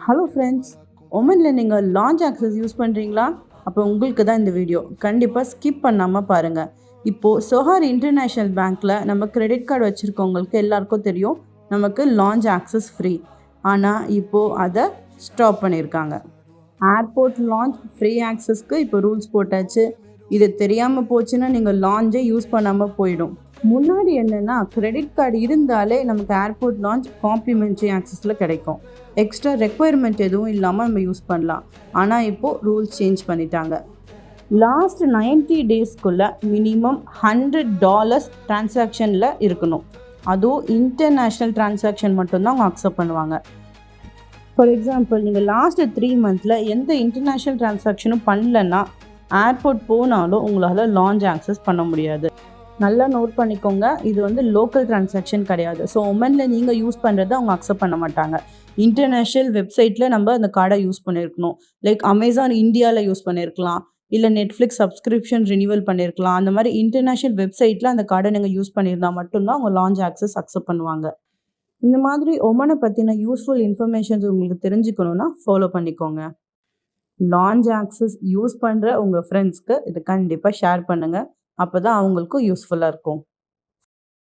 Hello friends, ஒமனில் நீங்கள் launch access use பண்ணுறீங்களா? அப்போ உங்களுக்கு தான் இந்த வீடியோ கண்டிப்பாக ஸ்கிப் பண்ணாமல் பாருங்கள். இப்போது சொஹார் இன்டர்நேஷ்னல் பேங்க்கில் நம்ம கிரெடிட் கார்டு வச்சுருக்கவங்களுக்கு எல்லாருக்கும் தெரியும் நமக்கு லான்ச் ஆக்சஸ் ஃப்ரீ. ஆனால் இப்போது அதை ஸ்டாப் பண்ணியிருக்காங்க. ஏர்போர்ட் லான்ச் ஃப்ரீ ஆக்சஸ்க்கு இப்போ ரூல்ஸ் போட்டாச்சு. இது தெரியாமல் போச்சுன்னா நீங்கள் லான்ச்சே யூஸ் பண்ணாமல் போயிடும். முன்னாடி என்னென்னா கிரெடிட் கார்டு இருந்தாலே நமக்கு ஏர்போர்ட் லான்ச் காம்ப்ளிமெண்ட்ரி ஆக்சஸில் கிடைக்கும். எக்ஸ்ட்ரா ரெக்குவயர்மெண்ட் எதுவும் இல்லாமல் நம்ம யூஸ் பண்ணலாம். ஆனால் இப்போது ரூல்ஸ் சேஞ்ச் பண்ணிட்டாங்க. லாஸ்ட் 90 டேஸ்க்குள்ளே மினிமம் $100 டிரான்சாக்ஷனில் இருக்கணும். அதுவும் இன்டர்நேஷ்னல் டிரான்சாக்ஷன் மட்டும்தான் அவங்க அக்செப்ட் பண்ணுவாங்க. ஃபார் எக்ஸாம்பிள், நீங்கள் லாஸ்ட் 3 மந்த்தில் எந்த இன்டர்நேஷ்னல் டிரான்சாக்ஷனும் பண்ணலன்னா ஏர்போர்ட் போனாலும் உங்களால் லான்ச் ஆக்சஸ் பண்ண முடியாது. நல்லா நோட் பண்ணிக்கோங்க, இது லோக்கல் டிரான்சாக்ஷன் கிடையாது. ஸோ ஒமனில் நீங்கள் யூஸ் பண்ணுறதை அவங்க அக்செப்ட் பண்ண மாட்டாங்க. இன்டர்நேஷ்னல் வெப்சைட்டில் நம்ம அந்த கார்டை யூஸ் பண்ணியிருக்கணும். லைக் அமேசான் இந்தியாவில் யூஸ் பண்ணியிருக்கலாம், இல்லை நெட்ஃப்ளிக்ஸ் சப்ஸ்கிரிப்ஷன் ரினியூவல் பண்ணியிருக்கலாம். அந்த மாதிரி இன்டர்நேஷ்னல் வெப்சைட்டில் அந்த கார்டை நீங்கள் யூஸ் பண்ணியிருந்தால் மட்டும்தான் அவங்க லான்ச் ஆக்சஸ் அக்செப்ட் பண்ணுவாங்க. இந்த மாதிரி ஒமனை பற்றின யூஸ்ஃபுல் இன்ஃபர்மேஷன்ஸ் உங்களுக்கு தெரிஞ்சுக்கணுன்னா ஃபாலோ பண்ணிக்கோங்க. லான்ச் ஆக்சஸ் யூஸ் பண்ணுற உங்கள் ஃப்ரெண்ட்ஸ்க்கு இது கண்டிப்பாக ஷேர் பண்ணுங்கள். அப்போ தான் அவங்களுக்கும் யூஸ்ஃபுல்லாக இருக்கும்.